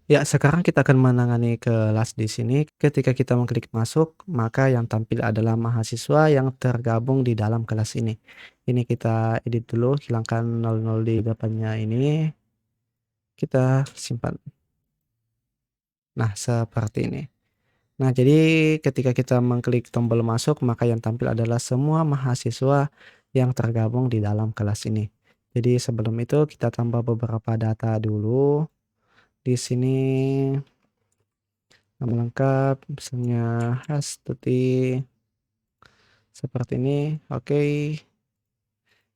Ya, sekarang kita akan menangani kelas di sini. Ketika kita mengklik masuk, maka yang tampil adalah mahasiswa yang tergabung di dalam kelas ini. Ini kita edit dulu, hilangkan 00 di depannya ini, kita simpan. Nah, seperti ini. Nah, jadi ketika kita mengklik tombol masuk, maka yang tampil adalah semua mahasiswa yang tergabung di dalam kelas ini. Jadi sebelum itu kita tambah beberapa data dulu. Di sini nama lengkap, misalnya Hastuti, seperti ini. Oke,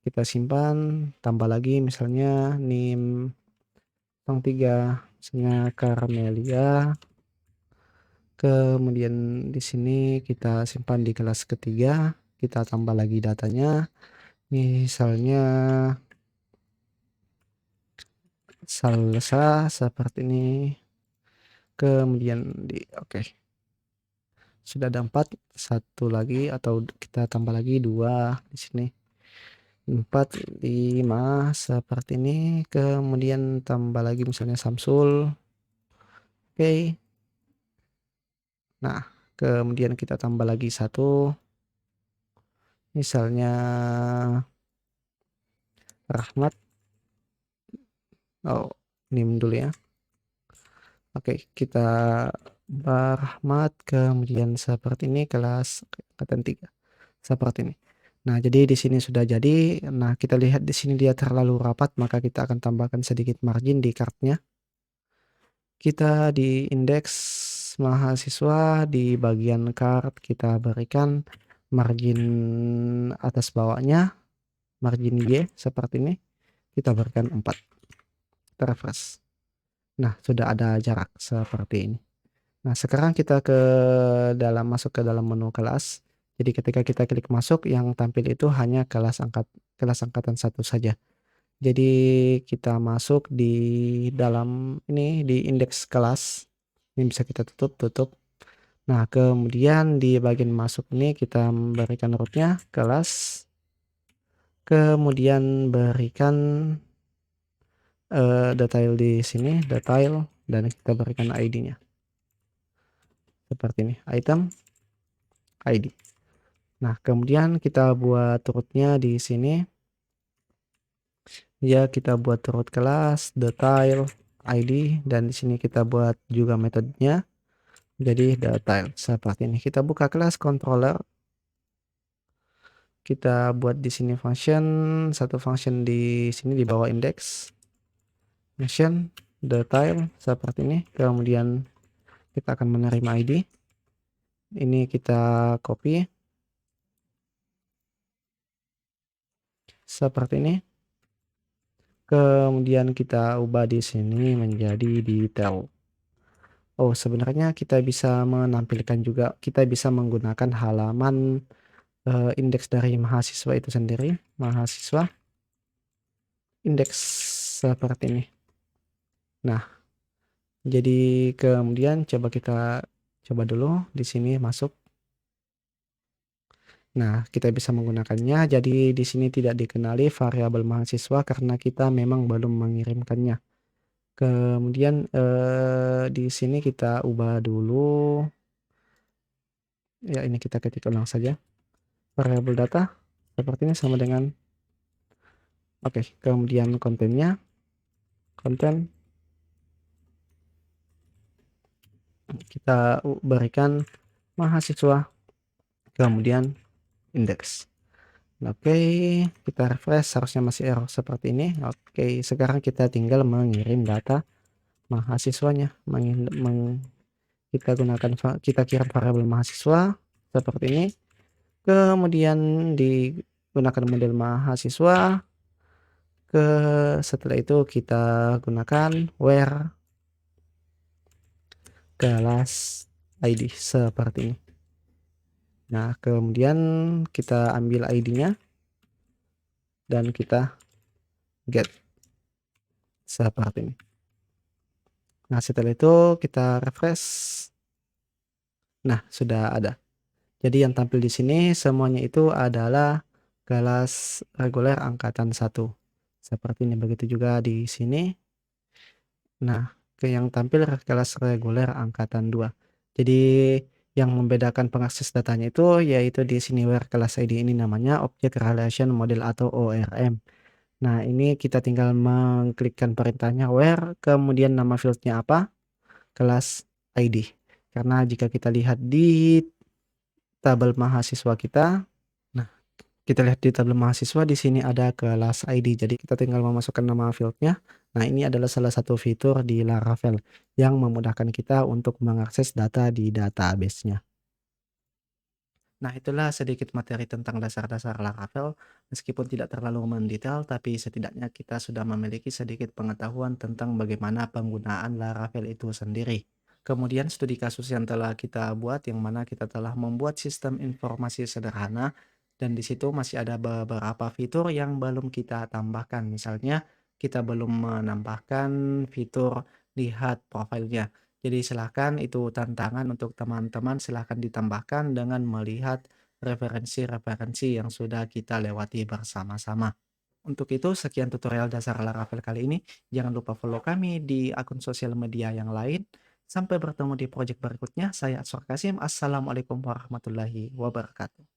kita simpan, tambah lagi misalnya NIM 03, misalnya Carmelia. Kemudian di sini kita simpan di kelas ketiga, kita tambah lagi datanya, misalnya Salsa seperti ini. Kemudian oke. Sudah ada 4, satu lagi atau kita tambah lagi 2 di sini. 4, 5 seperti ini. Kemudian tambah lagi misalnya Samsul. Oke. Nah, kemudian kita tambah lagi 1, misalnya Rahmat. Oh, NIM dulu ya. Oke, kita Rahmat, kemudian seperti ini kelas angkatan 3. Seperti ini. Nah, jadi di sini sudah jadi. Nah, kita lihat di sini dia terlalu rapat, maka kita akan tambahkan sedikit margin di kartnya. Kita di indeks mahasiswa di bagian kart kita berikan margin atas bawahnya, margin Y seperti ini. Kita berikan 4. Kita refresh. Nah, sudah ada jarak seperti ini. Nah, sekarang kita masuk ke dalam menu kelas. Jadi ketika kita klik masuk, yang tampil itu hanya kelas angkatan 1 saja. Jadi kita masuk di dalam ini, di indeks kelas. Ini bisa kita tutup. Nah, kemudian di bagian masuk ini kita berikan rootnya kelas. Kemudian berikan detail di sini, detail, dan kita berikan ID-nya. Seperti ini, item, ID. Nah, kemudian kita buat rootnya di sini. Ya, kita buat root kelas, detail, ID, dan di sini kita buat juga metodenya. Jadi detail seperti ini. Kita buka kelas controller. Kita buat di sini function, satu function di sini di bawah indeks. Function detail seperti ini. Kemudian kita akan menerima ID. Ini kita copy. Seperti ini. Kemudian kita ubah di sini menjadi detail. Oh, sebenarnya kita bisa menampilkan juga, kita bisa menggunakan halaman indeks dari mahasiswa itu sendiri. Mahasiswa indeks seperti ini. Nah, jadi kemudian kita coba dulu di sini masuk. Nah, kita bisa menggunakannya. Jadi di sini tidak dikenali variabel mahasiswa karena kita memang belum mengirimkannya. Kemudian di sini kita ubah dulu. Ya, ini kita ketik ulang saja. Variabel data seperti ini sama dengan oke. Kemudian kontennya, konten kita berikan mahasiswa, kemudian indeks. Oke, kita refresh, harusnya masih error seperti ini. Oke, sekarang kita tinggal mengirim data mahasiswanya. Kita kirim variabel mahasiswa seperti ini. Kemudian digunakan model mahasiswa. Setelah itu kita gunakan where kelas ID seperti ini. Nah, kemudian kita ambil ID-nya dan kita get seperti ini. Nah, setelah itu kita refresh. Nah, sudah ada. Jadi yang tampil di sini semuanya itu adalah kelas reguler angkatan 1. Seperti ini, begitu juga di sini. Nah, yang tampil kelas reguler angkatan 2. Jadi yang membedakan pengakses datanya itu yaitu di sini where kelas ID ini namanya Object Relation Model atau ORM. Nah, ini kita tinggal mengklikkan perintahnya where, kemudian nama fieldnya apa? Kelas ID. Karena jika kita lihat di tabel mahasiswa kita, nah, kita lihat di tabel mahasiswa di sini ada kelas ID. Jadi kita tinggal memasukkan nama fieldnya. Nah, ini adalah salah satu fitur di Laravel yang memudahkan kita untuk mengakses data di database-nya. Nah, itulah sedikit materi tentang dasar-dasar Laravel. Meskipun tidak terlalu mendetail, tapi setidaknya kita sudah memiliki sedikit pengetahuan tentang bagaimana penggunaan Laravel itu sendiri. Kemudian studi kasus yang telah kita buat, yang mana kita telah membuat sistem informasi sederhana, dan di situ masih ada beberapa fitur yang belum kita tambahkan. Misalnya, kita belum menambahkan fitur lihat profilnya. Jadi silahkan itu tantangan untuk teman-teman, silahkan ditambahkan dengan melihat referensi-referensi yang sudah kita lewati bersama-sama. Untuk itu sekian tutorial dasar Laravel kali ini. Jangan lupa follow kami di akun sosial media yang lain. Sampai bertemu di project berikutnya. Saya Atswar Kasim. Assalamualaikum warahmatullahi wabarakatuh.